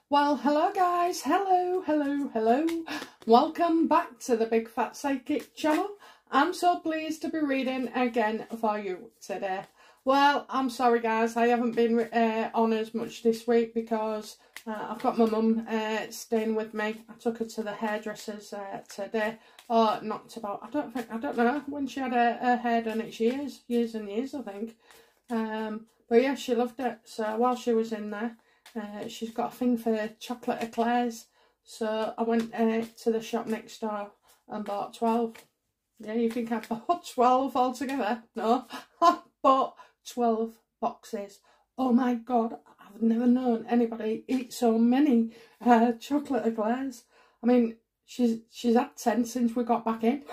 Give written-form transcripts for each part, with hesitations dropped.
Well, hello guys, hello. Welcome back to the Big Fat Psychic channel. I'm so pleased to be reading again for you today. Well, I'm sorry guys, I haven't been on as much this week because I've got my mum staying with me. I took her to the hairdressers today. Or knocked about, I don't know when she had her hair done. It's years and years I think. But yeah, she loved it. So while she was in there, she's got a thing for chocolate eclairs, so I went to the shop next door and bought 12. Yeah, you think I bought 12 altogether? No, I bought 12 boxes. Oh my god, I've never known anybody eat so many chocolate eclairs. I mean, she's had 10 since we got back in,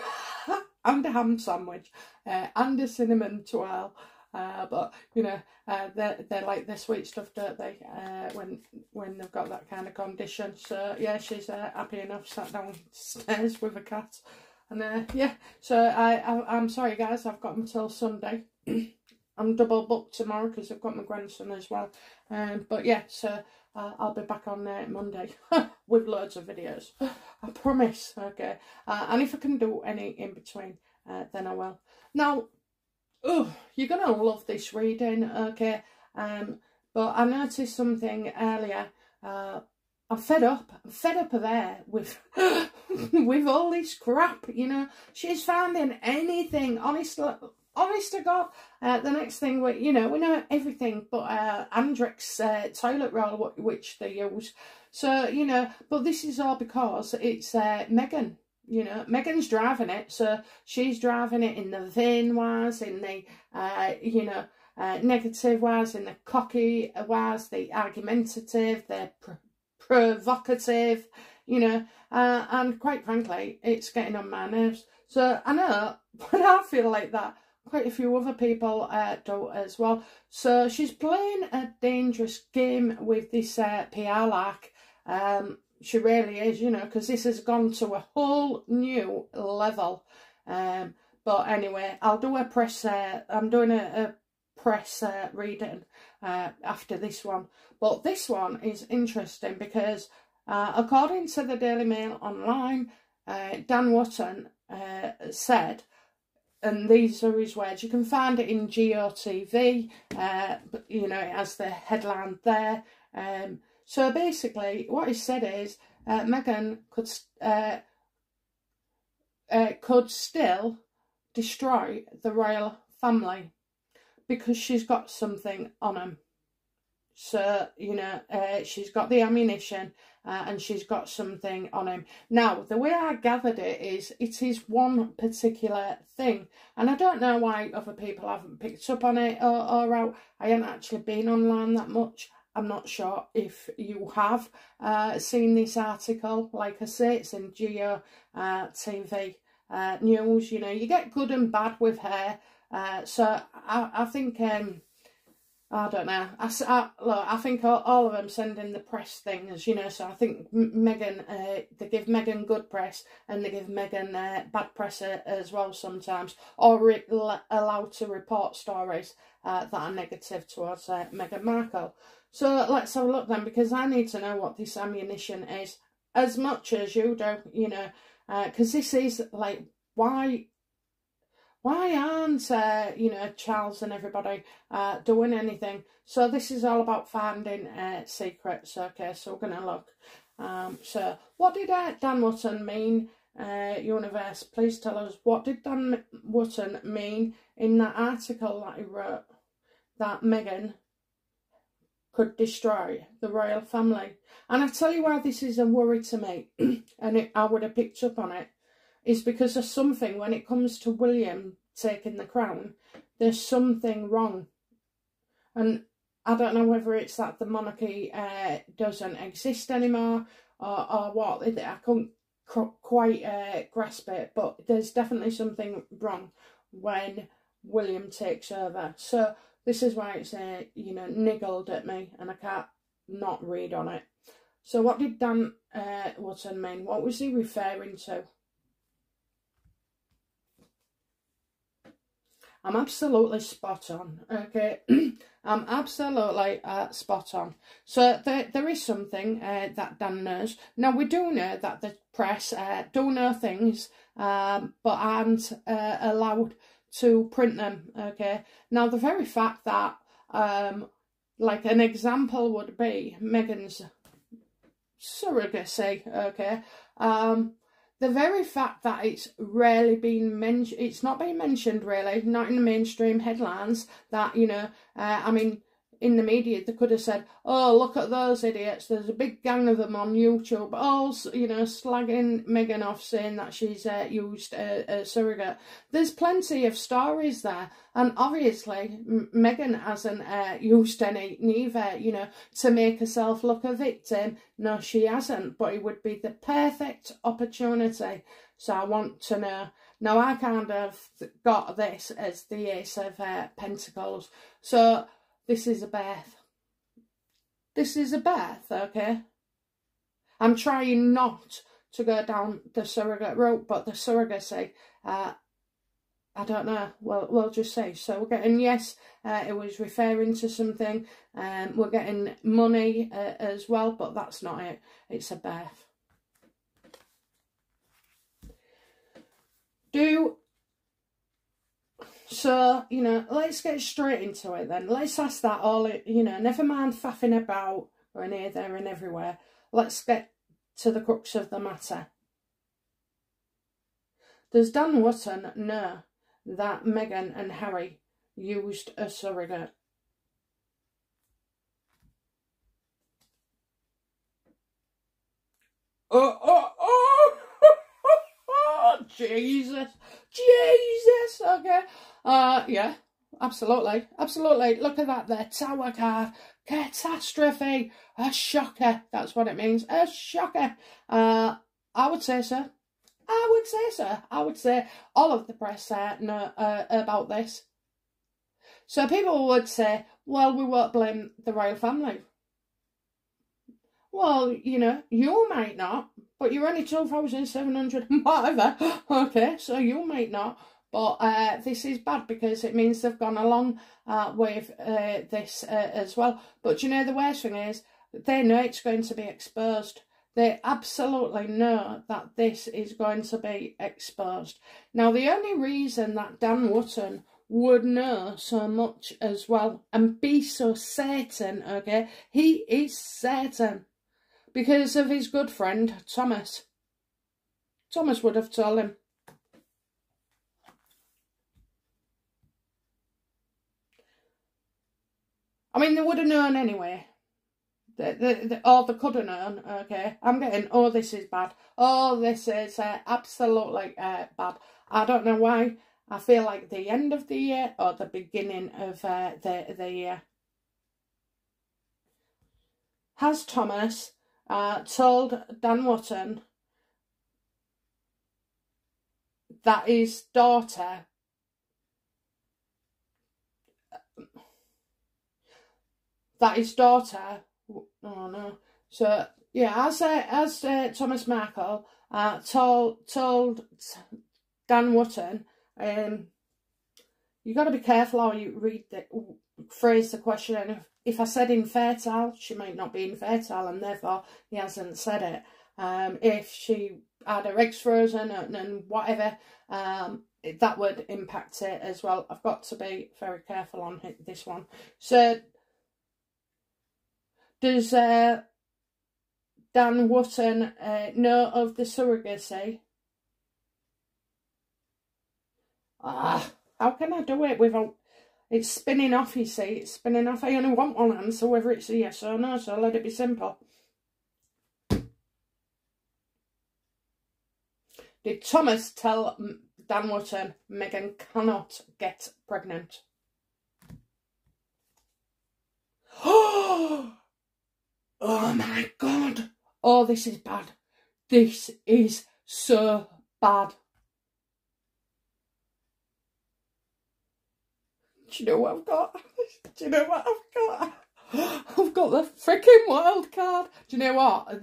and a ham sandwich, and a cinnamon twirl. But you know, they like their sweet stuff, don't they? When they've got that kind of condition. So yeah, she's happy enough sat downstairs with a cat, and yeah. So I'm sorry guys, I've got until Sunday. I'm double booked tomorrow because I've got my grandson as well. But yeah, so I'll be back on Monday with loads of videos. I promise. Okay. And if I can do any in between, then I will. Now. Oh, you're going to love this reading, okay? But I noticed something earlier. I'm fed up of her with, with all this crap, you know. She's finding anything, honest to God. The next thing, we know everything but Andrex's toilet roll, which they use. So, you know, but this is all because it's Meghan. You know, Meghan's driving it, so she's driving it in the vain wise, in the, negative wise, in the cocky wise, the argumentative, the provocative, you know, and quite frankly, it's getting on my nerves. So I know when I feel like that, quite a few other people do as well. So she's playing a dangerous game with this PR lark. She really is, you know, because this has gone to a whole new level. But anyway, I'll do a press, I'm doing a press reading after this one. But this one is interesting because according to the Daily Mail online, Dan Wootton said, and these are his words, you can find it in GOTV, but, you know, it has the headline there. So basically, what he said is Meghan could still destroy the royal family because she's got something on him. So, you know, she's got the ammunition and she's got something on him. Now, the way I gathered it is one particular thing. And I don't know why other people haven't picked up on it or out. I haven't actually been online that much. I'm not sure if you have seen this article. Like I say, it's in Geo TV news. You know, you get good and bad with her. So I think, I don't know. Look, I think all of them send in the press things, you know. So I think Meghan, they give Meghan good press and they give Meghan bad press as well sometimes. Or allowed to report stories that are negative towards Meghan Markle. So let's have a look then, because I need to know what this ammunition is as much as you do, you know, because this is like, why aren't, you know, Charles and everybody doing anything? So this is all about finding secrets, okay, so we're going to look. So what did Dan Wootton mean, universe? Please tell us, what did Dan Wootton mean in that article that he wrote, that Meghan could destroy the royal family? And I tell you why this is a worry to me, and I would have picked up on it, is because there's something, when it comes to William taking the crown, there's something wrong. And I don't know whether it's that the monarchy doesn't exist anymore, or what. I couldn't quite grasp it, but there's definitely something wrong when William takes over. So this is why it's, you know, niggled at me, and I can't not read on it. So what did Dan Wootton mean? What was he referring to? I'm absolutely spot on, okay? I'm absolutely spot on. So there is something that Dan knows. Now, we do know that the press do know things, but aren't allowed to print them, okay? Now, the very fact that, like an example would be Meghan's surrogacy, okay? The very fact that it's rarely been mentioned, it's not been mentioned really, not in the mainstream headlines, that, you know, I mean, in the media they could have said, oh, look at those idiots, there's a big gang of them on YouTube, all, you know, slagging Meghan off, saying that she's used a surrogate. There's plenty of stories there, and obviously Meghan hasn't used any neither, you know, to make herself look a victim. No, she hasn't, but it would be the perfect opportunity. So I want to know. Now, I kind of got this as the Ace of Pentacles, so this is a birth. This is a birth, okay? I'm trying not to go down the surrogate route, but the surrogacy, I don't know. We'll just say. So we're getting, yes, it was referring to something. We're getting money as well, but that's not it. It's a birth. So, you know, let's get straight into it then. Let's ask that all, you know, never mind faffing about or in here, there and everywhere. Let's get to the crux of the matter. Does Dan Wootton know that Meghan and Harry used a surrogate? Jesus, okay. Yeah, absolutely, absolutely. Look at that there, Tower card, catastrophe, a shocker. That's what it means, a shocker. I would say so. I would say so. I would say all of the press know about this. So people would say, well, we won't blame the royal family. Well, you know, you might not, but you're only 2,700, whatever. Okay, so you might not. But this is bad because it means they've gone along with this as well. But you know, the worst thing is, they know it's going to be exposed. They absolutely know that this is going to be exposed. Now, the only reason that Dan Wootton would know so much as well and be so certain, okay, he is certain, because of his good friend, Thomas. Thomas would have told him. I mean, they would have known anyway. Or they could have known, okay. I'm getting, oh, this is bad. Oh, this is absolutely bad. I don't know why. I feel like the end of the year or the beginning of the year. Has Thomas told Dan Wootton that his daughter oh no, so yeah, as Thomas Markle told Dan Wootton, you got to be careful how you phrase the question, and if I said infertile, she might not be infertile, and therefore he hasn't said it. If she had her eggs frozen and whatever, that would impact it as well. I've got to be very careful on this one. So, does Dan Wootton know of the surrogacy? How can I do it without... It's spinning off, you see. It's spinning off. I only want one answer, whether it's a yes or no, so let it be simple. Did Thomas tell Dan Wootton Meghan cannot get pregnant? Oh my God. Oh, this is bad. This is so bad. Do you know what I've got? Do you know what I've got? I've got the freaking wild card. Do you know what?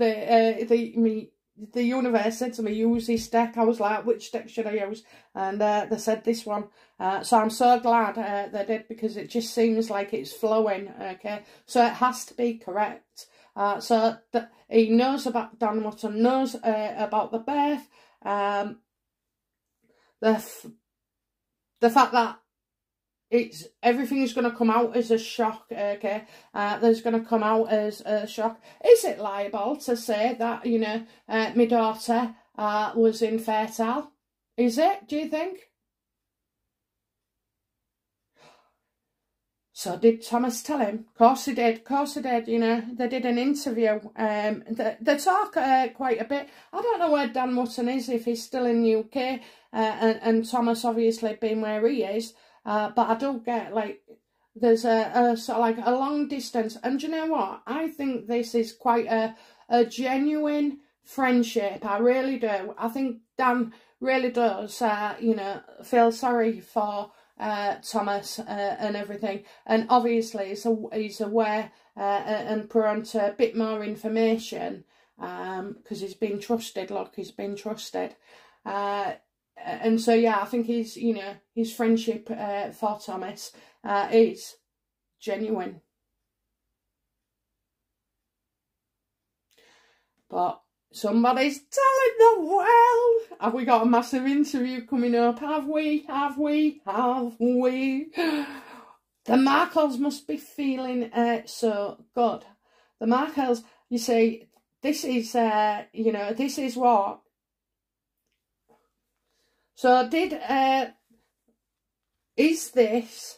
the universe said to me, use this deck. I was like, which deck should I use? And they said this one. So I'm so glad they did, because it just seems like it's flowing, okay? So it has to be correct. So he knows about Dan Mutton, knows about the birth. The fact that everything is going to come out as a shock, okay? There's going to come out as a shock. Is it liable to say that, you know, my daughter was infertile? Is it, do you think? So did Thomas tell him? Of course he did. Of course he did. You know, they did an interview. They talk quite a bit. I don't know where Dan Mutton is, if he's still in the UK, and Thomas obviously being where he is. But I do get, like, there's a sort of like a long distance. And do you know what? I think this is quite a genuine friendship. I really do. I think Dan really does, you know, feel sorry for Thomas and everything, and obviously he's aware and prone to a bit more information, because he's been trusted. Look, he's been trusted, and so yeah, I think he's, you know, his friendship for Thomas is genuine. But somebody's telling the world. Have we got a massive interview coming up? Have we? Have we? Have we? The Markles must be feeling so good. The Markles, you see, this is, you know, this is what. So is this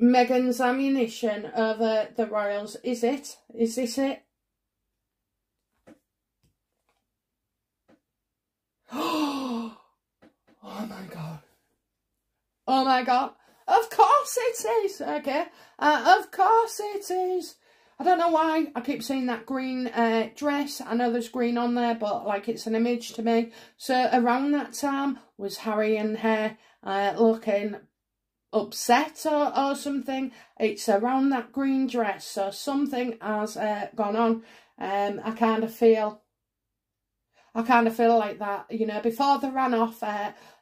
Meghan's ammunition over the royals? Is it? Is this it? Oh my God. Oh my God. Of course it is. Okay. Of course it is. I don't know why I keep seeing that green dress. I know there's green on there, but like it's an image to me. So around that time was Harry and her looking upset or something. It's around that green dress. So something has gone on. I kind of feel like that, you know, before they ran off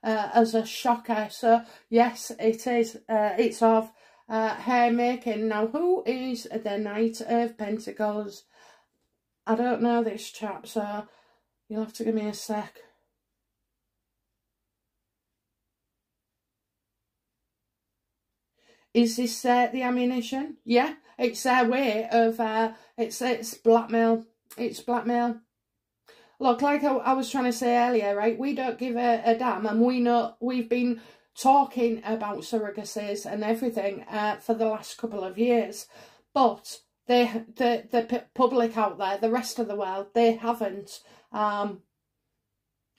as a shocker. So, yes, it is. It's of hair making. Now, who is the Knight of Pentacles? I don't know this chap, so you'll have to give me a sec. Is this the ammunition? Yeah, it's their way of, it's blackmail. It's blackmail. Look, like I was trying to say earlier, right, we don't give a damn, and we know we've been talking about surrogacies and everything for the last couple of years, but the public out there, the rest of the world, they haven't, and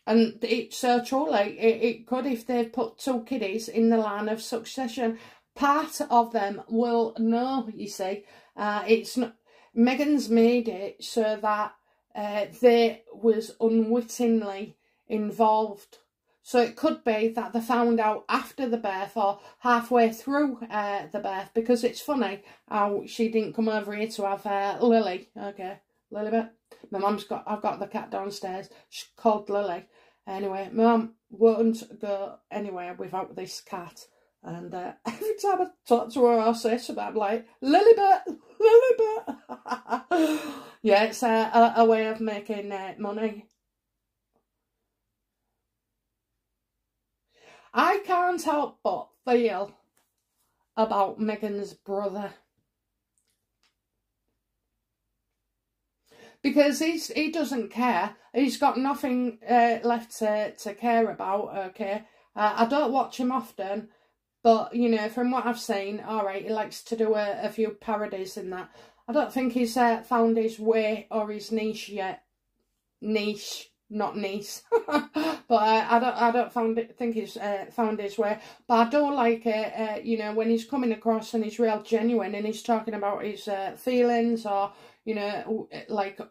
it's so truly, it could, if they've put two kiddies in the line of succession, part of them will know, you see. It's not, Meghan's made it so that they was unwittingly involved. So it could be that they found out after the birth or halfway through the birth, because it's funny how she didn't come over here to have Lily. Okay, Lilybet. My mum's got, I've got the cat downstairs. She's called Lily. Anyway, my mum won't go anywhere without this cat. And every time I talk to her or say something, I'm like, Lilybet, Lilybet. Yeah, it's a way of making money. I can't help but feel about Meghan's brother, because he doesn't care. He's got nothing left to care about, okay? I don't watch him often, but, you know, from what I've seen, alright, he likes to do a few parodies in that. I don't think he's found his way or his niche yet. Niche, not niece. But I don't think he's found his way. But I do like it, you know, when he's coming across and he's real genuine and he's talking about his feelings, or, you know, like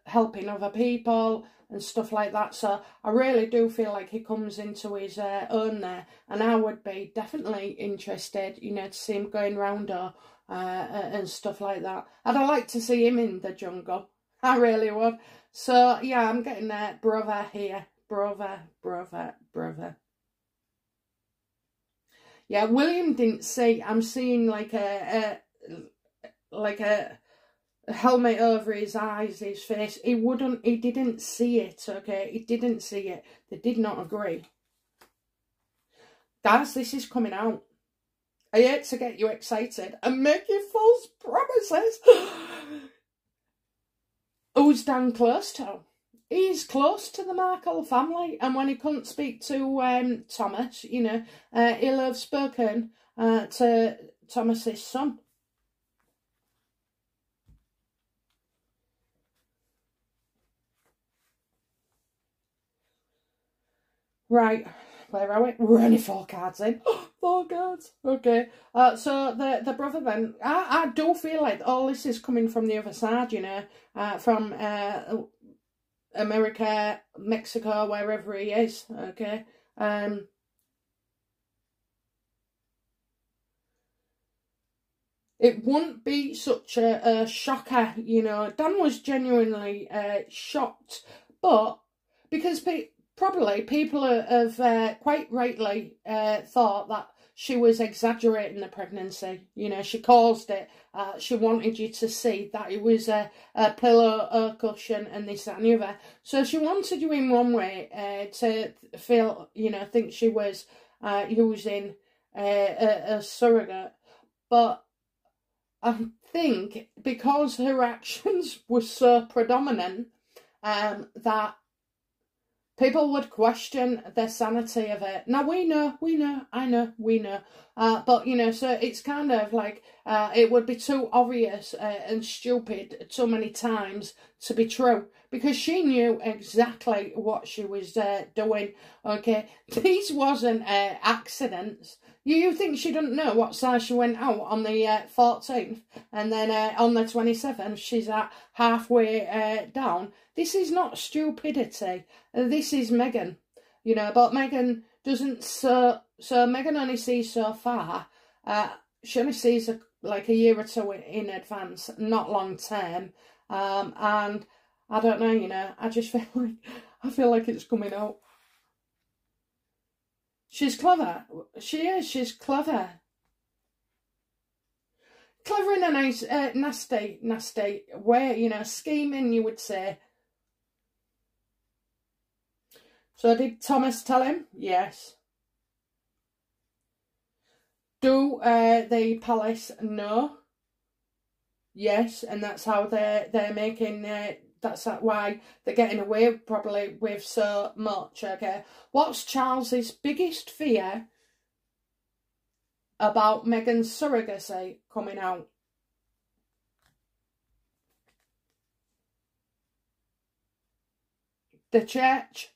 helping other people and stuff like that. So I really do feel like he comes into his own there, and I would be definitely interested, you know, to see him going round or and stuff like that. I'd like to see him in the jungle. I really would. So, yeah, I'm getting brother here. Brother, brother, brother. Yeah, William didn't see. I'm seeing like a helmet over his eyes, his face. He didn't see it, okay? He didn't see it. They did not agree. Guys, this is coming out. I hate to get you excited and make you false promises. Who's Dan close to? He's close to the Markle family, and when he couldn't speak to Thomas, you know, he'll have spoken to Thomas's son. Right, where are we? We're only 4 cards in. 4 cards. Okay. So the brother then, I do feel like all this is coming from the other side, you know, from America, Mexico, wherever he is. Okay. It wouldn't be such a shocker, you know. Dan was genuinely shocked, but because probably people have quite rightly thought that she was exaggerating the pregnancy. You know, she caused it. She wanted you to see that it was a pillow, a cushion, and this, that, and the other. So she wanted you in one way to feel, you know, think she was using a surrogate. But I think because her actions were so predominant that people would question the sanity of it. Now, we know, I know, we know. But, you know, so it's kind of like it would be too obvious and stupid too many times to be true. Because she knew exactly what she was doing, okay? These wasn't accidents. You think she didn't know what size she went out on the 14th, and then on the 27th she's at halfway down. This is not stupidity. This is Meghan, you know. But Meghan doesn't. So Meghan only sees so far. She only sees like a year or two in advance, not long term. And I don't know, you know. I just feel like it's coming out. She's clever. She is. She's clever. Clever in a nice, nasty way, you know, scheming, you would say. So did Thomas tell him? Yes. Do the palace know? Yes, and that's how they're making that's why they're getting away probably with so much, okay? What's Charles's biggest fear about Meghan's surrogacy coming out? The church.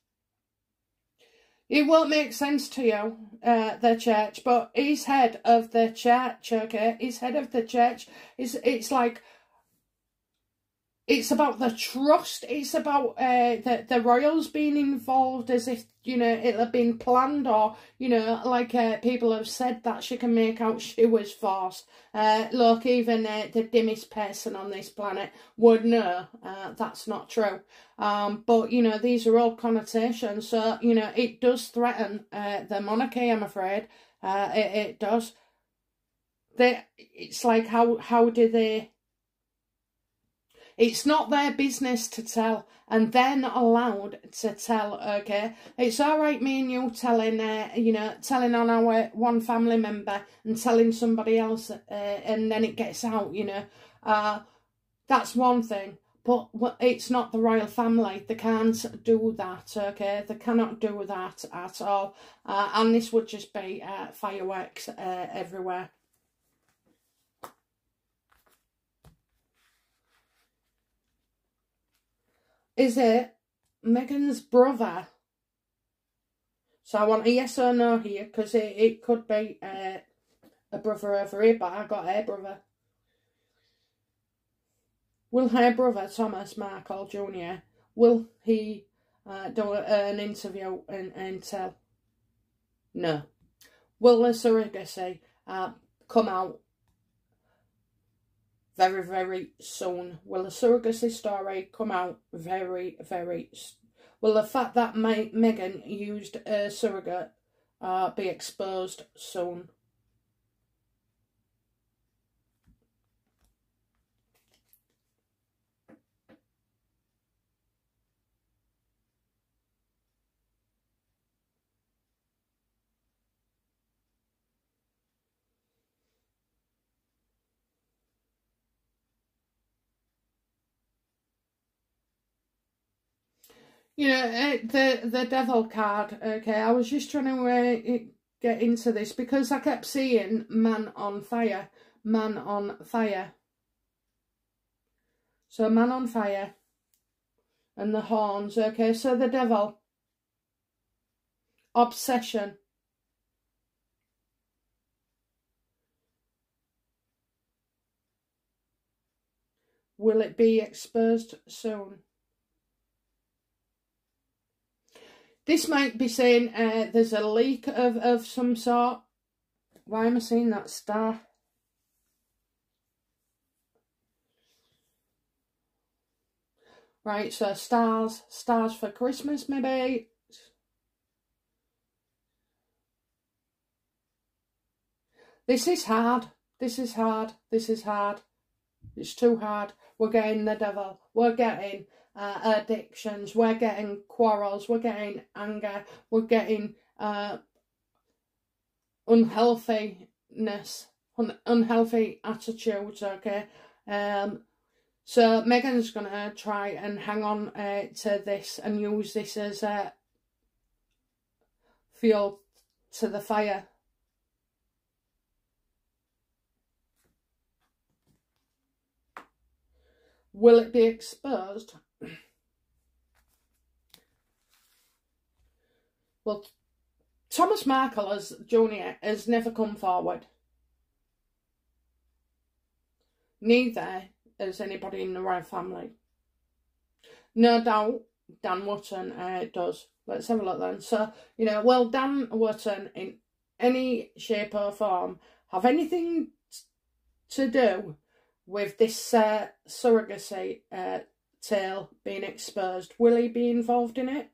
It won't make sense to you, the church, but he's head of the church, okay? He's head of the church. It's like, it's about the trust. It's about the royals being involved, as if, you know, it had been planned, or, you know, like people have said that she can make out she was forced. Look, even the dimmest person on this planet would know that's not true. But, you know, these are all connotations. So, you know, it does threaten the monarchy, I'm afraid. It does. It's like, how do they... It's not their business to tell, and they're not allowed to tell, okay? It's all right, me and you telling, you know, telling on our one family member and telling somebody else, and then it gets out, you know. That's one thing, but it's not the royal family. They can't do that, okay? They cannot do that at all, and this would just be fireworks everywhere. Is it Meghan's brother? So I want a yes or no here, because it could be a brother over here, but I got her brother. Will her brother, Thomas Markle Jr., will he do an interview and tell? No. Will the surrogacy come out very, very soon. Will the surrogacy story come out very, very soon? Will the fact that Meghan used a surrogate be exposed soon? You know, the devil card, okay, I was just trying to get into this because I kept seeing man on fire, man on fire. So man on fire and the horns, okay, so the devil, obsession. Will it be exposed soon? This might be saying there's a leak of some sort. Why am I seeing that star? Right, so stars for Christmas maybe. This is hard. This is hard. This is hard. It's too hard. We're getting the devil. We're getting addictions. We're getting quarrels. We're getting anger. We're getting unhealthiness, unhealthy attitudes. Okay. So Meghan's gonna try and hang on to this and use this as fuel to the fire. Will it be exposed? Well, Thomas Markle as Junior has never come forward. Neither has anybody in the royal family. No doubt Dan Wotton does. Let's have a look then. So, you know, will Dan Wotton in any shape or form have anything to do with this surrogacy tale being exposed? Will he be involved in it?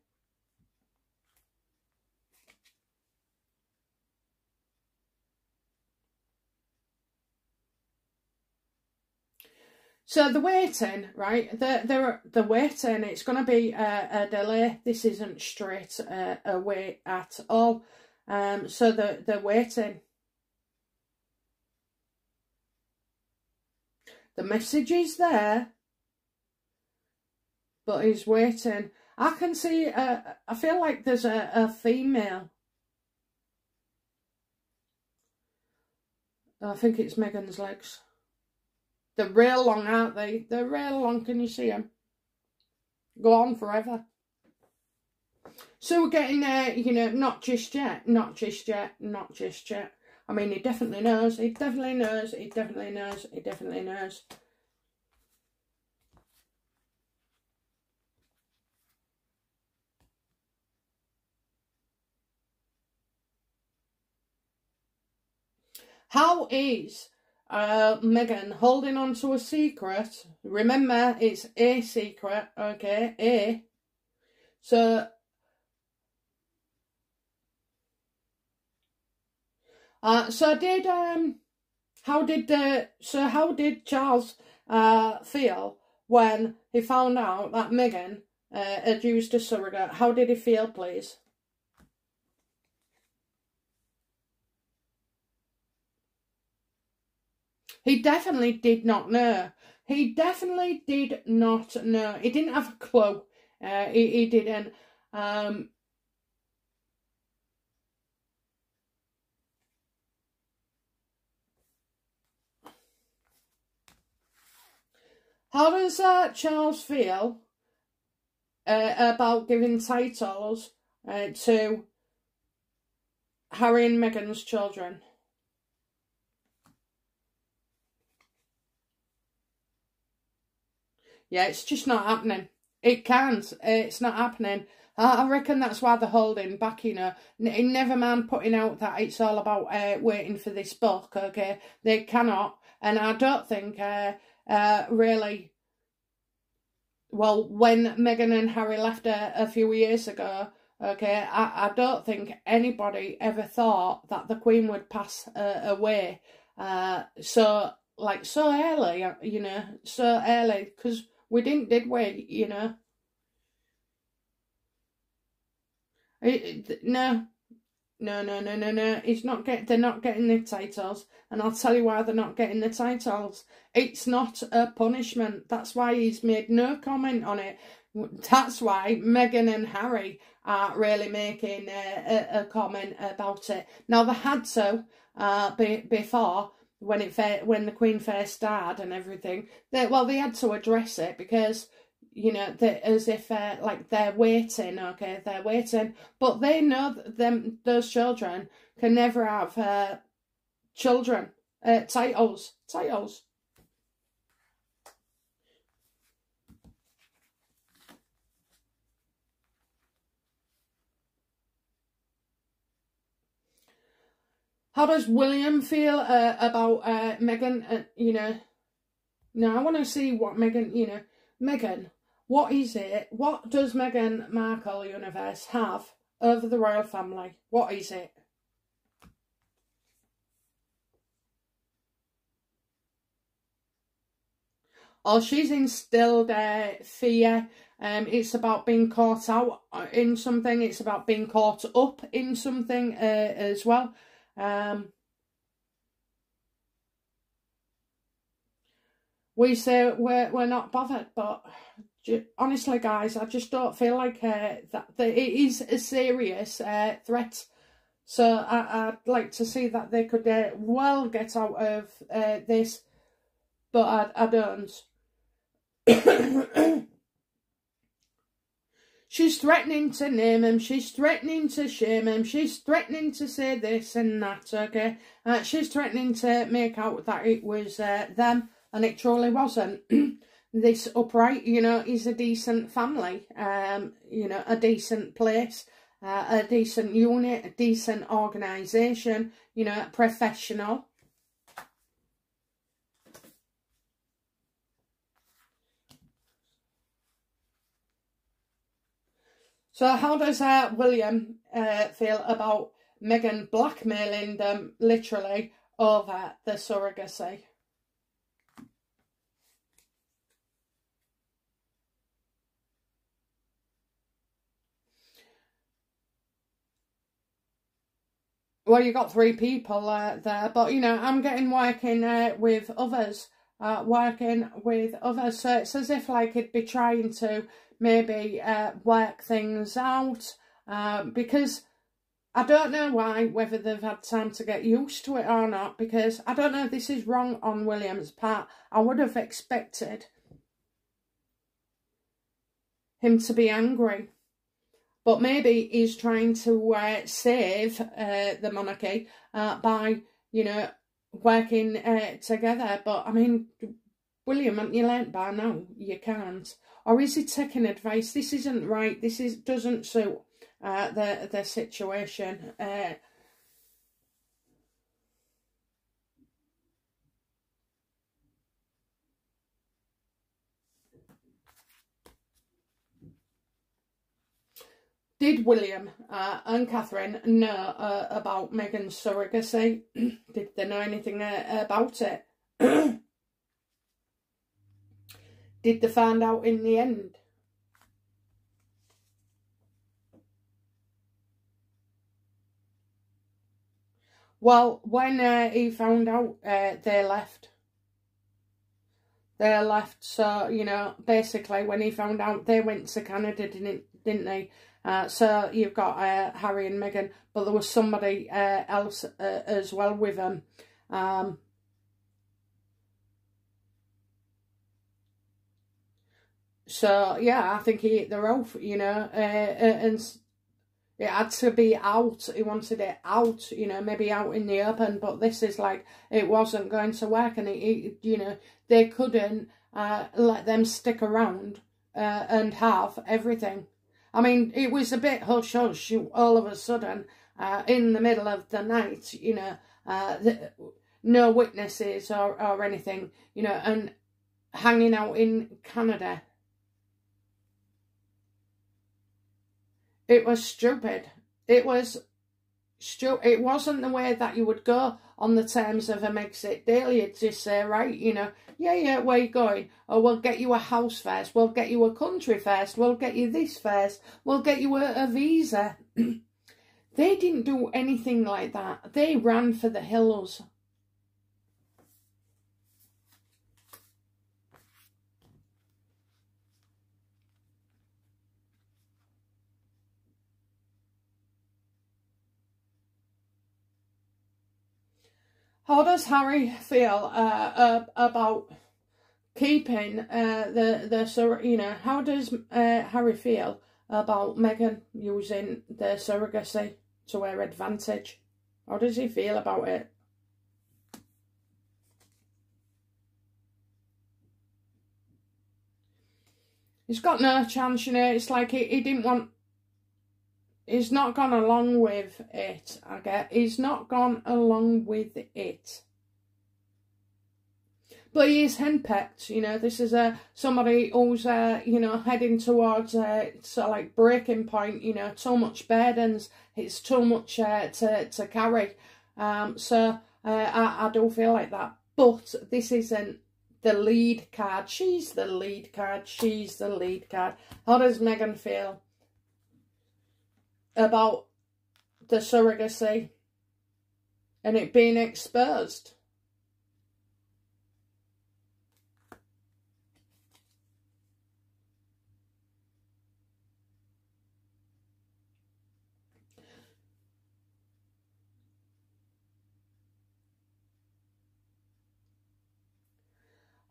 So the waiting, right? The waiting. It's going to be a delay. This isn't straight away at all. So the waiting. The message is there, but he's waiting. I can see. I feel like there's a female. I think it's Meghan's legs. They're real long, aren't they? They're real long. Can you see them? Go on forever. So we're getting, you know, not just yet, not just yet, not just yet. I mean, he definitely knows. He definitely knows. He definitely knows. He definitely knows. How is Meghan holding on to a secret? Remember, it's a secret, okay? A. So, how did Charles feel when he found out that Meghan had used a surrogate? How did he feel, please? He definitely did not know. He definitely did not know. He didn't have a clue. He didn't. How does Charles feel about giving titles to Harry and Meghan's children? Yeah, it's just not happening. It can't. It's not happening. I reckon that's why they're holding back, you know. Never mind putting out that it's all about waiting for this book, okay? They cannot. And I don't think really, well, when Meghan and Harry left a few years ago, okay, I don't think anybody ever thought that the Queen would pass away so early, you know, so early, because we didn't, did we, you know? No. No. They're not getting the titles. And I'll tell you why they're not getting the titles. It's not a punishment. That's why he's made no comment on it. That's why Meghan and Harry aren't really making a comment about it. Now, they had to before, when the Queen first started and everything. They had to address it because, you know, as if like they're waiting, okay, they're waiting, but they know that those children can never have titles. How does William feel about Meghan? You know, now I want to see what Meghan, you know, Meghan. What is it? What does Meghan Markle universe have over the royal family? What is it? Oh, she's instilled fear. It's about being caught out in something. It's about being caught up in something as well. We say we're not bothered, but honestly, guys, I just don't feel like that it is a serious threat. So I'd like to see that they could well get out of this, but I don't. She's threatening to name him. She's threatening to shame him. She's threatening to say this and that, okay? She's threatening to make out that it was them, and it truly wasn't. This upright, you know, is a decent family, you know, a decent place, a decent unit, a decent organisation, you know, professional. So how does William feel about Meghan blackmailing them, literally, over the surrogacy? Well, you got three people there, but, you know, I'm getting working with others, so it's as if, like, he'd be trying to maybe work things out, because I don't know why, whether they've had time to get used to it or not, because I don't know if this is wrong on William's part. I would have expected him to be angry. But maybe he's trying to save the monarchy by, you know, working together. But, I mean, William, haven't you learnt by now? You can't. Or is he taking advice? This isn't right. This doesn't suit the situation. Did William and Catherine know about Meghan's surrogacy? Did they know anything about it? Did they find out in the end? Well, when he found out, they left. They left, so, you know, basically when he found out, they went to Canada, didn't they? So you've got Harry and Meghan, but there was somebody else as well with them. So yeah, I think he hit the roof, you know, and it had to be out. He wanted it out, you know, maybe out in the open. But this is like, it wasn't going to work, and you know, they couldn't let them stick around and have everything. I mean, it was a bit hush-hush all of a sudden, in the middle of the night, you know, no witnesses or anything, you know, and hanging out in Canada. It was stupid. It was stupid. It wasn't the way that you would go on the terms of a Megxit deal. You'd just say, right, you know, yeah, where you going? Oh, we'll get you a house first. We'll get you a country first. We'll get you this first. We'll get you a visa. They didn't do anything like that. They ran for the hills. How does Harry feel about keeping you know, how does Harry feel about Meghan using the surrogacy to her advantage? How does he feel about it? He's got no chance, you know. It's like he didn't want... He's not gone along with it, I get. He's not gone along with it. But he is henpecked, you know. This is somebody who's, you know, heading towards sort of like breaking point, you know. Too much burdens. It's too much to carry. So I do feel like that. But this isn't the lead card. She's the lead card. She's the lead card. How does Meghan feel about the surrogacy and it being exposed?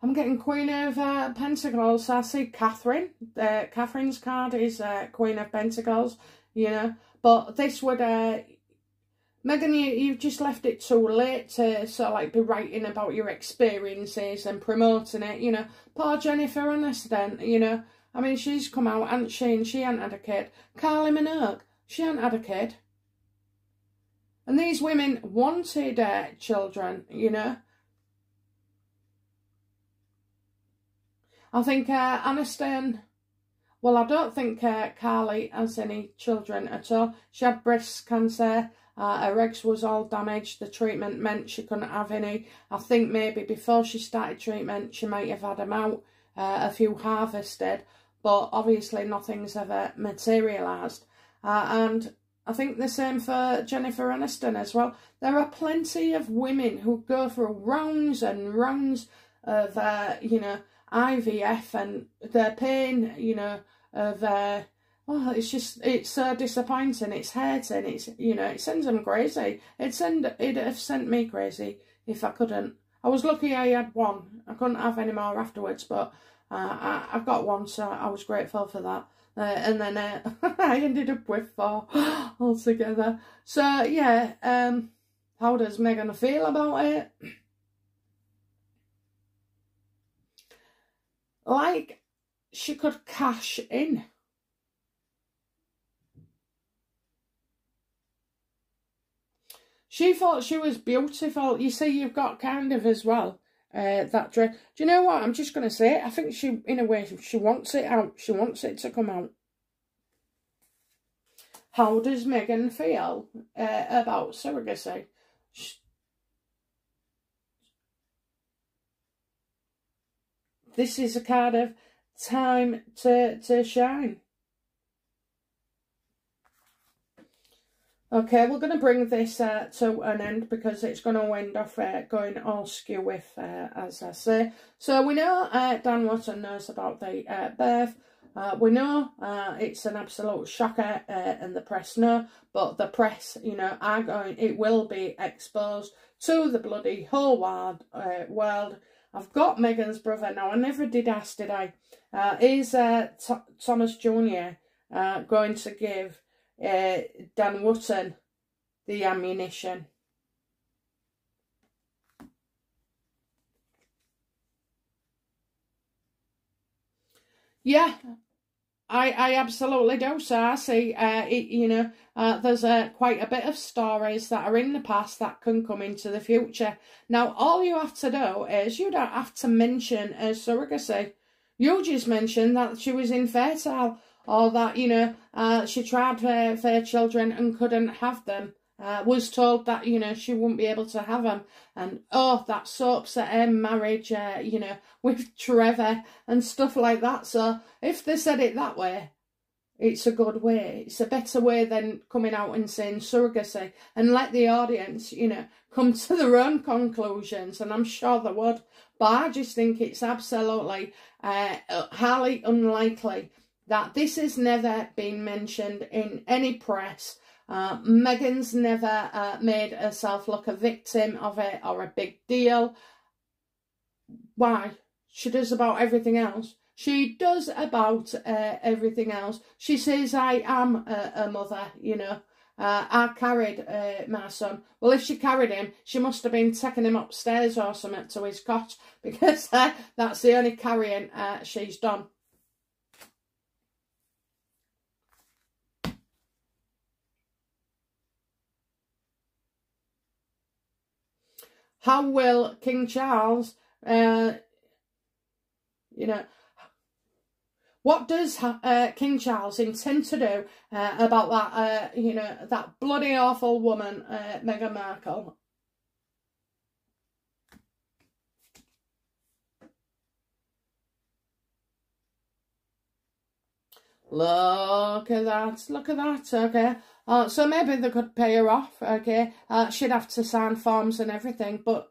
I'm getting Queen of Pentacles. I see Catherine. Catherine's card is Queen of Pentacles, you know. But this would... Meghan, you've just left it too late to sort of like be writing about your experiences and promoting it, you know. Poor Jennifer Aniston, you know. I mean, she's come out, hasn't she? And she hasn't had a kid. Kylie Minogue, she hasn't had a kid. And these women wanted children, you know. I think Aniston... Well, I don't think Kylie has any children at all. She had breast cancer. Her eggs was all damaged. The treatment meant she couldn't have any. I think maybe before she started treatment, she might have had them out. A few harvested. But obviously nothing's ever materialised. And I think the same for Jennifer Aniston as well. There are plenty of women who go through rounds and rounds of, you know, IVF and the pain, you know, of, oh, it's so disappointing, it's hurting, it's, you know, it sends them crazy. It'd have sent me crazy if I couldn't. I was lucky I had one. I couldn't have any more afterwards, but I got one, so I was grateful for that. And then I ended up with 4 altogether. So, yeah, how does Meghan feel about it? Like, she could cash in. She thought she was beautiful. You see, you've got kind of as well, that dress. Do you know what? I'm just going to say it. I think she, in a way, she wants it out. She wants it to come out. How does Meghan feel about surrogacy? This is a card of time to shine. Okay, we're going to bring this to an end because it's going to end off going all skew with, as I say. So we know Dan Wootton knows about the birth. We know it's an absolute shocker and the press know, but the press, you know, are going, it will be exposed to the bloody whole world. I've got Meghan's brother now. I never did ask, did I? Is Thomas Jr. Going to give Dan Wootton the ammunition? Yeah, I absolutely do. So I see, there's quite a bit of stories that are in the past that can come into the future. Now, all you have to do is you don't have to mention a surrogacy. You just mention that she was infertile, or that, she tried for children and couldn't have them. Was told that, she wouldn't be able to have them. And, oh, that so upset her marriage, with Trevor and stuff like that. So if they said it that way, it's a good way. It's a better way than coming out and saying surrogacy, and let the audience, come to their own conclusions. And I'm sure they would. But I just think it's absolutely highly unlikely that this has never been mentioned in any press. Meghan's never made herself look a victim of it or a big deal. Why? She does about everything else. She does about everything else. She says, I am a mother, I carried my son. Well, if she carried him, she must have been taking him upstairs or something to his cot, because that's the only carrying she's done. How will King Charles, what does King Charles intend to do about that, that bloody awful woman, Meghan Markle? Look at that, okay. So maybe they could pay her off, okay. She'd have to sign forms and everything, but,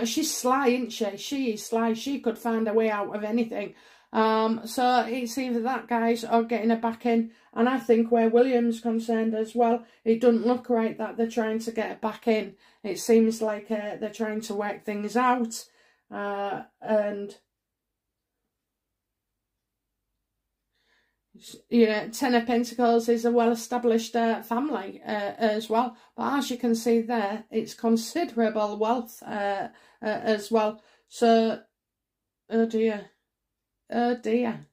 she's sly, isn't she? She is sly. She could find a way out of anything. So it's either that, guys, or getting her back in. And I think where William's concerned as well, it doesn't look right that they're trying to get her back in. It seems like they're trying to work things out. And... Ten of Pentacles is a well-established family as well. But as you can see there, it's considerable wealth as well. So, oh dear. Oh dear.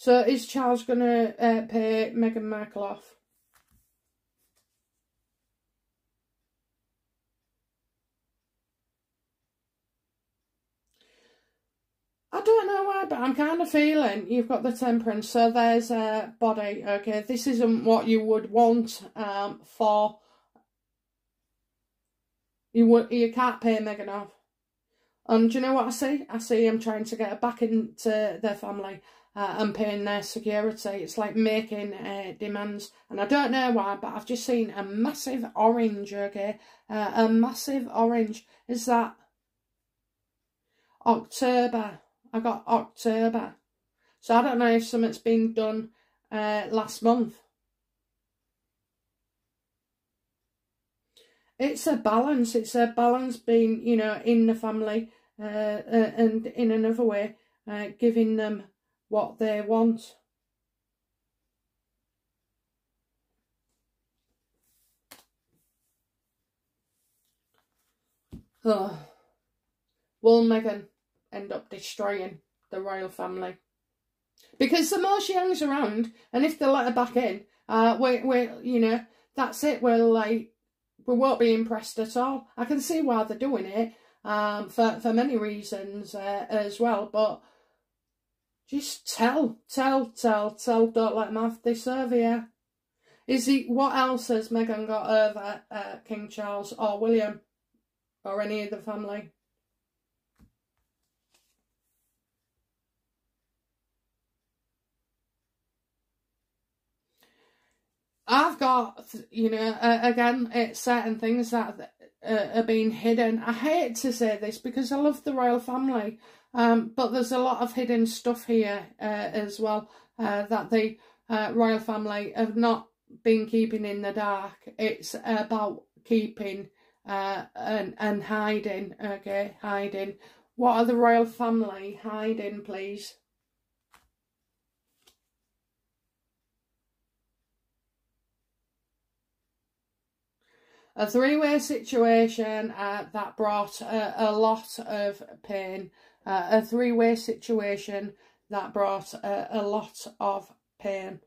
So is Charles going to pay Meghan Markle off? I don't know why, but I'm kind of feeling you've got the Temperance. So there's a body, okay. This isn't what you would want for... You can't pay Meghan off. And do you know what I see? I see him trying to get her back into their family. And paying their security. It's like making demands. And I don't know why, but I've just seen a massive orange, okay? A massive orange. Is that October? I got October. So I don't know if something's been done last month. It's a balance. It's a balance being, in the family and in another way, giving them what they want. Oh. Will Meghan end up destroying the royal family? Because the more she hangs around, and if they let her back in, that's it. We won't be impressed at all. I can see why they're doing it, for many reasons as well, but just tell, don't let them have this over here. What else has Meghan got over King Charles or William or any of the family? I've got, again, it's certain things that are being hidden. I hate to say this because I love the royal family, but there's a lot of hidden stuff here as well that the royal family have not been keeping in the dark. It's about keeping and hiding, okay, hiding. What are the royal family hiding, please? A three-way situation that brought a lot of pain. A three-way situation that brought a lot of pain.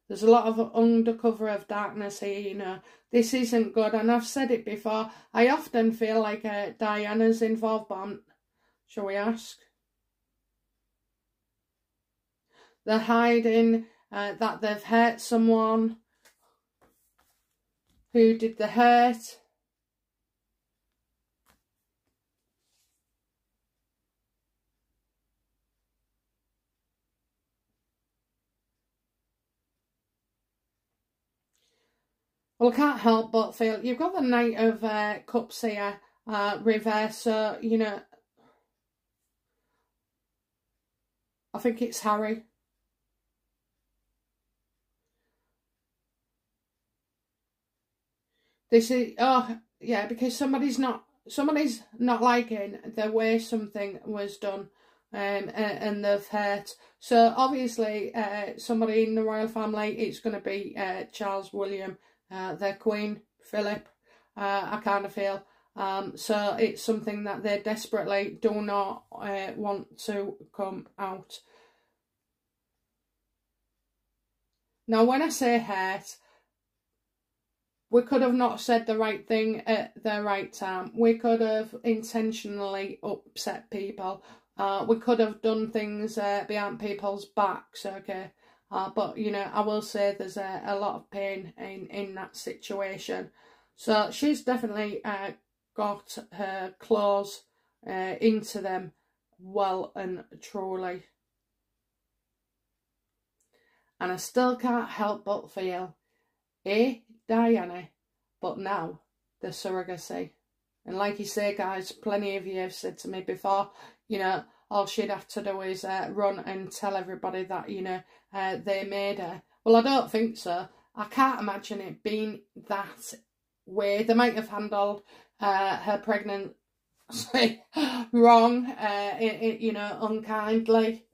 There's a lot of undercover of darkness here, you know. This isn't good, and I've said it before. I often feel like Diana's involvement. Shall we ask? They're hiding that they've hurt someone. Who did the hurt? Well, I can't help but feel you've got the Knight of Cups here, reverse. So, you know, I think it's Harry. This is, oh, yeah, because somebody's not liking the way something was done, and they've hurt. So obviously, somebody in the royal family, it's going to be Charles William, their Queen Philip. I kind of feel. So it's something that they desperately do not want to come out. Now, when I say hurt, we could have not said the right thing at the right time. We could have intentionally upset people. We could have done things behind people's backs, okay? But, you know, I will say there's a lot of pain in that situation. So she's definitely got her claws into them well and truly. And I still can't help but feel, Diana, but now the surrogacy. And like you say, guys, plenty of you have said to me before, you know, all she'd have to do is run and tell everybody that, you know, they made her. Well, I don't think so. I can't imagine it being that way. They might have handled her pregnancy wrong, you know, unkindly.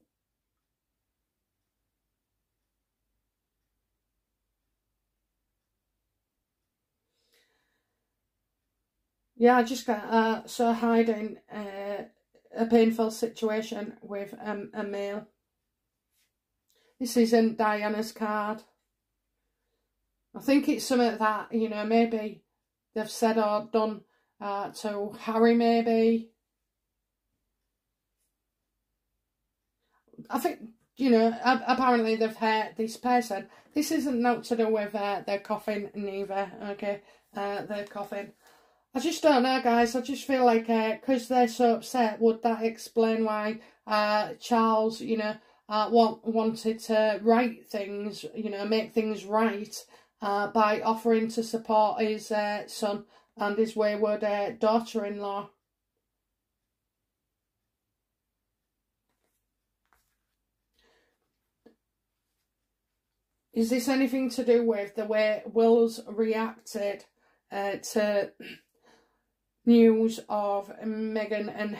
Yeah, I just got so hiding a painful situation with a male. This isn't Diana's card. I think it's something that, you know, maybe they've said or done to Harry, maybe. I think, you know, apparently they've hurt this person. This isn't not to do with their coffin neither, okay? Their coffin. I just don't know, guys. I just feel like because they're so upset, would that explain why Charles, you know, wanted to right things, you know, make things right by offering to support his son and his wayward daughter-in-law. Is this anything to do with the way Will's reacted to news of Meghan and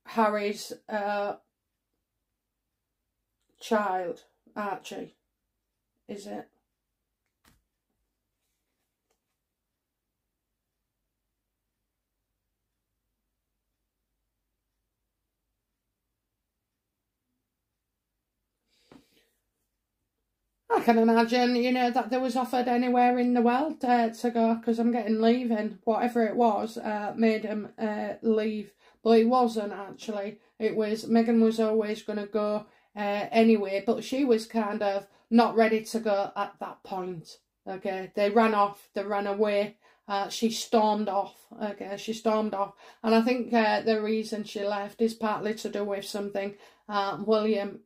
Harry's child, Archie? Is it? I can imagine, you know, that there was offered anywhere in the world to go, because I'm getting leaving. Whatever it was made him leave. But it wasn't, actually. It was, Meghan was always going to go anyway, but she was kind of not ready to go at that point. Okay, they ran off, they ran away. She stormed off, okay, she stormed off. And I think the reason she left is partly to do with something William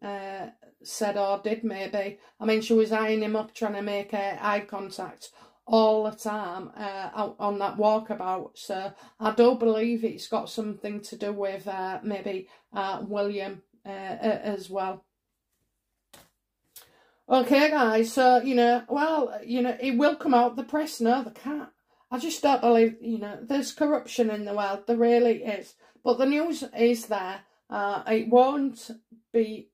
said or did, maybe. I mean, she was eyeing him up, trying to make eye contact all the time out on that walkabout. So I do believe it's got something to do with maybe William as well. Okay, guys, so, you know, well, you know, it will come out the press. No, they can't. I just don't believe, you know, there's corruption in the world. There really is. But the news is there. It won't be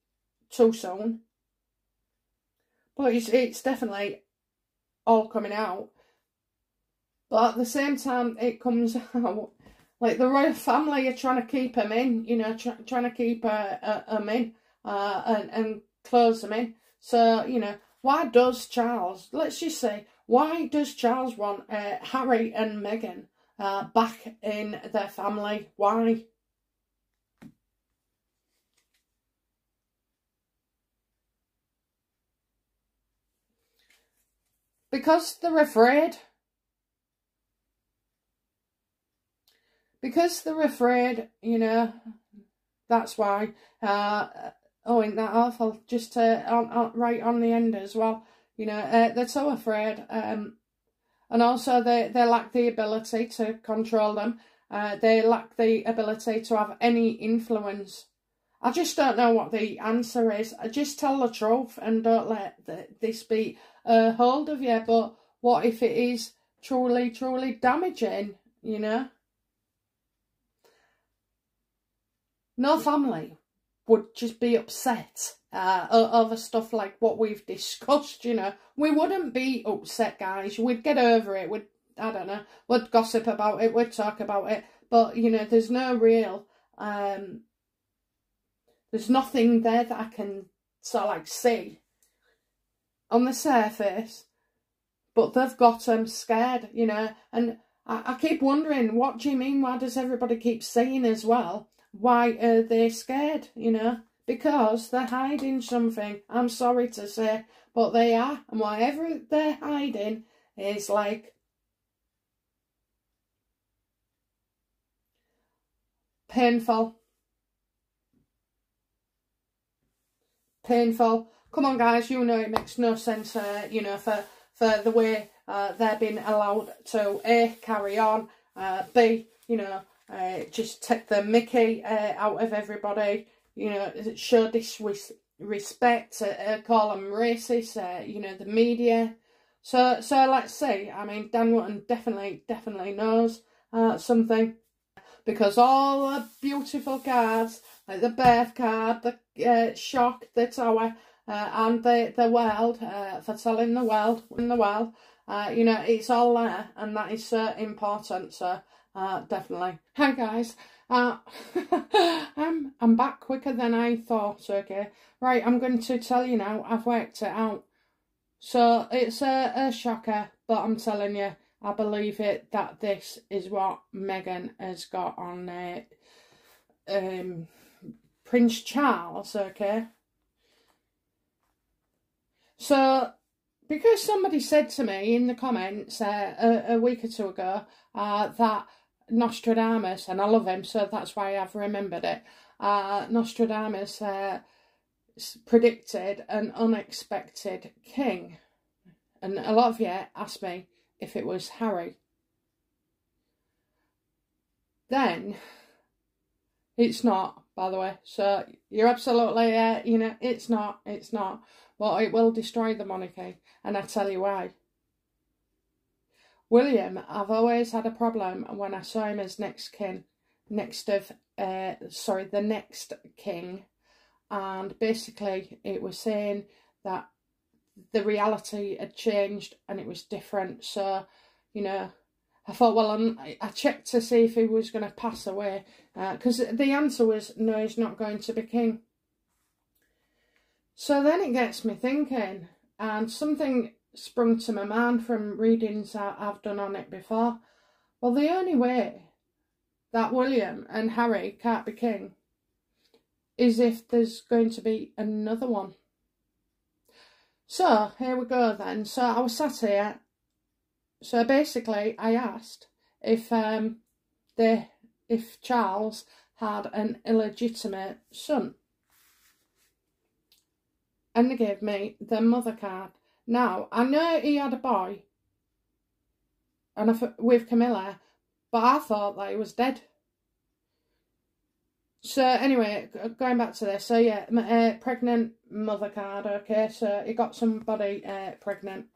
too soon. But it's definitely all coming out. But at the same time, it comes out like the royal family are trying to keep him in, you know, trying to keep him in and close him in. So, you know, why does Charles, let's just say, why does Charles want Harry and Meghan back in their family? Why? Because they're afraid. Because they're afraid, you know, that's why. Oh, isn't that awful? Just right on the end as well. You know, they're so afraid. And also they lack the ability to control them. They lack the ability to have any influence. I just don't know what the answer is. I just tell the truth and don't let this be a hold of you. But what if it is truly, truly damaging, you know? No family would just be upset over stuff like what we've discussed, you know. We wouldn't be upset, guys. We'd get over it. I don't know, we'd gossip about it, we'd talk about it. But, you know, there's no real, there's nothing there that I can sort of like see on the surface. But they've got them scared, you know. And I keep wondering, what do you mean? Why does everybody keep saying as well? Why are they scared, you know? Because they're hiding something. I'm sorry to say, but they are. And whatever they're hiding is like painful. Painful. Come on, guys, you know it makes no sense, you know, for the way they're being allowed to A, carry on, B, you know, just take the mickey out of everybody, you know, show disrespect, call them racist, you know, the media. So let's see. I mean, Dan Wootton definitely knows something, because all the beautiful cards, like the birth card, the shock, the tower, and the world, for telling the world, you know, it's all there, and that is so important. So definitely. Hi guys, I'm back quicker than I thought. Okay, right, I'm going to tell you now. I've worked it out. So it's a shocker, but I'm telling you, I believe it that this is what Meghan has got on Prince Charles. Okay. So, because somebody said to me in the comments a week or two ago that Nostradamus, and I love him, so that's why I've remembered it, Nostradamus predicted an unexpected king. And a lot of you asked me if it was Harry. Then, it's not, by the way. So, you're absolutely, you know, it's not. But it will destroy the monarchy, and I tell you why. William, I've always had a problem when I saw him as next king, the next king, and basically it was saying that the reality had changed and it was different. So, you know, I thought, well, I checked to see if he was going to pass away, because the answer was no, he's not going to be king. So then it gets me thinking, and something sprung to my mind from readings that I've done on it before. Well, the only way that William and Harry can't be king is if there's going to be another one. So, here we go then. So, I was sat here. So, basically, I asked if Charles had an illegitimate son. And they gave me the mother card. Now, I know he had a boy and with Camilla, but I thought that he was dead. So, anyway, going back to this. So, yeah, pregnant mother card, okay? So, he got somebody pregnant.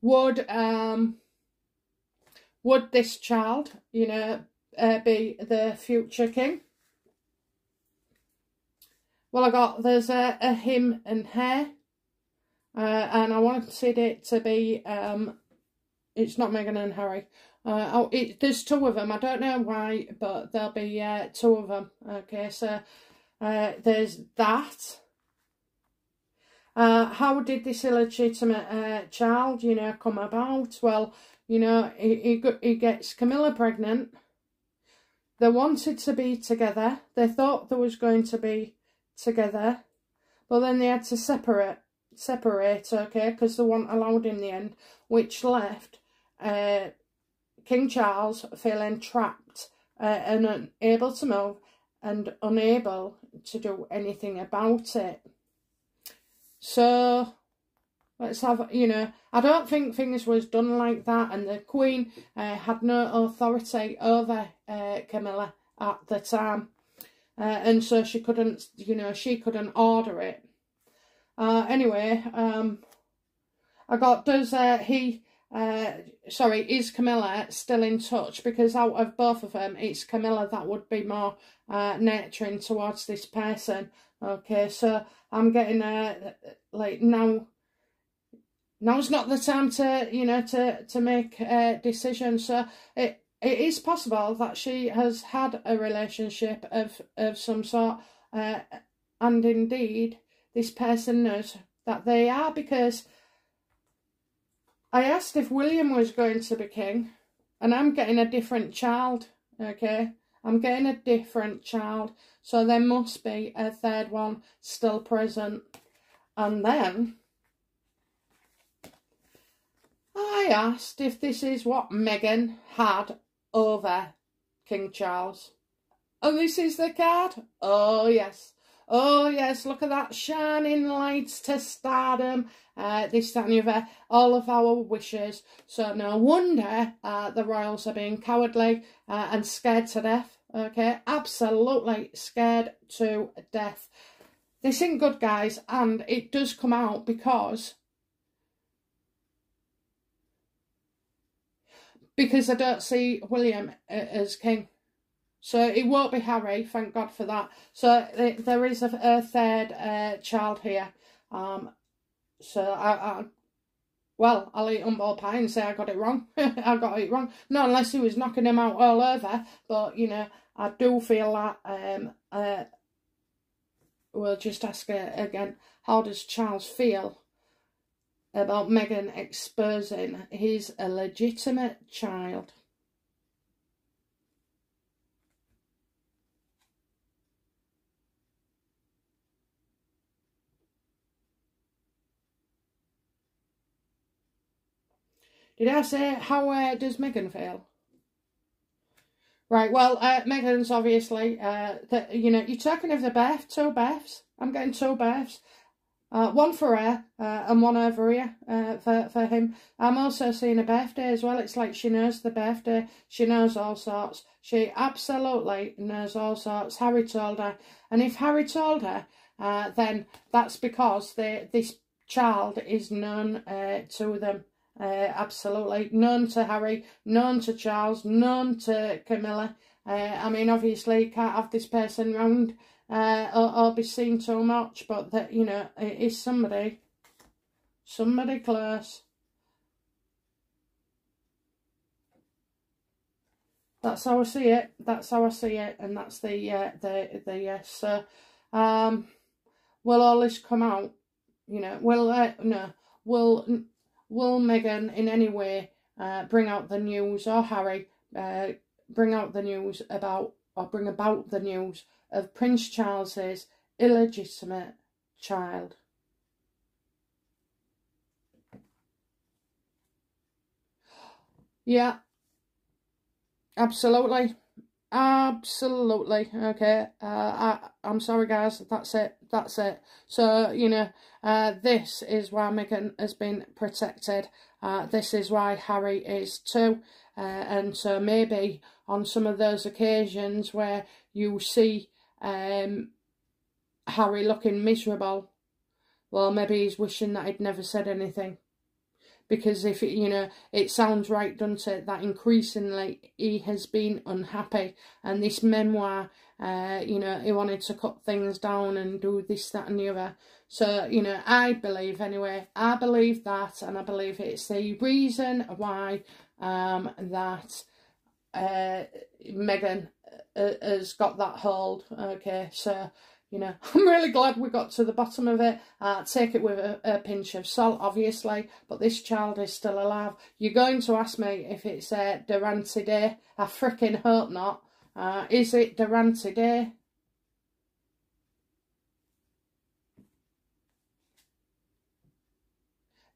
Would this child, you know, be the future king? Well, there's a him and her, and I wanted it to be It's not Meghan and Harry. There's two of them. I don't know why, but there'll be two of them. Okay, so there's that. How did this illegitimate child, you know, come about? Well, you know, he gets Camilla pregnant. They wanted to be together. They thought they was going to be together, but then they had to separate, okay, because they weren't allowed in the end, which left King Charles feeling trapped and unable to move and unable to do anything about it. So let's have, you know, I don't think things was done like that, and the Queen had no authority over Camilla at the time, and so she couldn't, you know, she couldn't order it. Anyway, I got, is Camilla still in touch? Because out of both of them, it's Camilla that would be more nurturing towards this person. Okay, so I'm getting like now's not the time to, you know, to make a decision. So it is possible that she has had a relationship of some sort, and indeed this person knows that they are, because I asked if William was going to be king, and I'm getting a different child, okay? I'm getting a different child, so there must be a third one still present. And then I asked if this is what Meghan had over King Charles. And this is the card. Oh, yes. Oh, yes, look at that, shining lights to stardom, this, that and the other, all of our wishes. So no wonder the royals are being cowardly and scared to death, okay? Absolutely scared to death. This ain't good, guys, and it does come out because I don't see William as king. So it won't be Harry, thank God for that. So there is a third child here. So well, I'll eat humble pie and say I got it wrong. I got it wrong. Not unless he was knocking him out all over. But, you know, I do feel that we'll just ask her again, how does Charles feel about Meghan exposing his illegitimate child? Did I say, how does Meghan feel? Right, well, Meghan's obviously, you know, you're talking of the birth, two births. I'm getting two births. One for her and one over here for him. I'm also seeing a birthday as well. It's like she knows the birthday. She knows all sorts. She absolutely knows all sorts. Harry told her. And if Harry told her, then that's because this child is known to them. Absolutely known to Harry, known to Charles, known to Camilla. I mean, obviously you can't have this person round or be seen too much, but that, you know, it is somebody close. That's how I see it. That's how I see it, and that's the yes. So, will all this come out? You know, will Meghan in any way bring out the news, or Harry bring out the news about, or bring about the news of Prince Charles's illegitimate child? Yeah, absolutely. Absolutely. Okay. I'm sorry, guys. That's it. That's it. So, you know, this is why Meghan has been protected. This is why Harry is too. And so maybe on some of those occasions where you see Harry looking miserable, well, maybe he's wishing that he'd never said anything. Because if, you know, it sounds right, doesn't it, that increasingly he has been unhappy. And this memoir you know, he wanted to cut things down and do this, that and the other. So, you know, I believe anyway, I believe that, and I believe it's the reason why that Meghan has got that hold. Okay, so, you know, I'm really glad we got to the bottom of it. Take it with a pinch of salt, obviously, but this child is still alive. You're going to ask me if it's Durante Day. I freaking hope not. Is it Durante Day?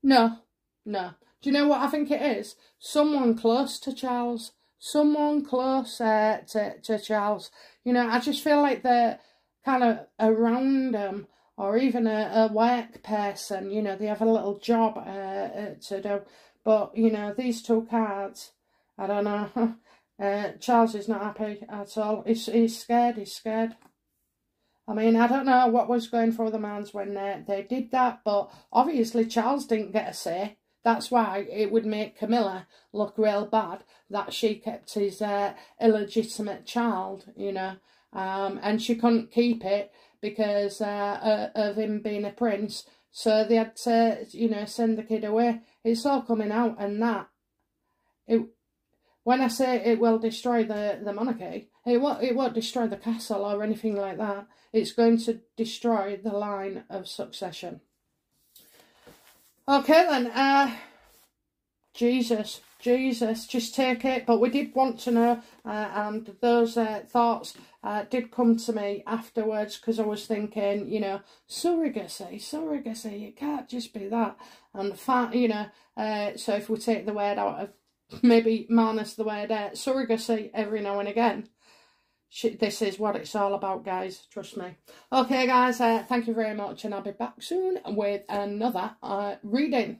No, no. Do you know what I think it is? Someone close to Charles. Someone close to Charles. You know, I just feel like they're kind of around him, or even a work person. You know, they have a little job to do. But, you know, these two cards, I don't know. Charles is not happy at all. He's scared. He's scared. I mean, I don't know what was going through the minds when they did that, but obviously Charles didn't get a say. That's why it would make Camilla look real bad that she kept his illegitimate child, you know, and she couldn't keep it because of him being a prince. So they had to, you know, send the kid away. It's all coming out, and that, when I say it will destroy the monarchy, it won't destroy the castle or anything like that. It's going to destroy the line of succession. Okay then, Jesus, just take it. But we did want to know, and those thoughts did come to me afterwards, because I was thinking, you know, surrogacy, it can't just be that. And, you know, so if we take the word out of, maybe minus the word surrogacy every now and again, this is what it's all about, guys. Trust me. Okay, guys, thank you very much, and I'll be back soon with another reading.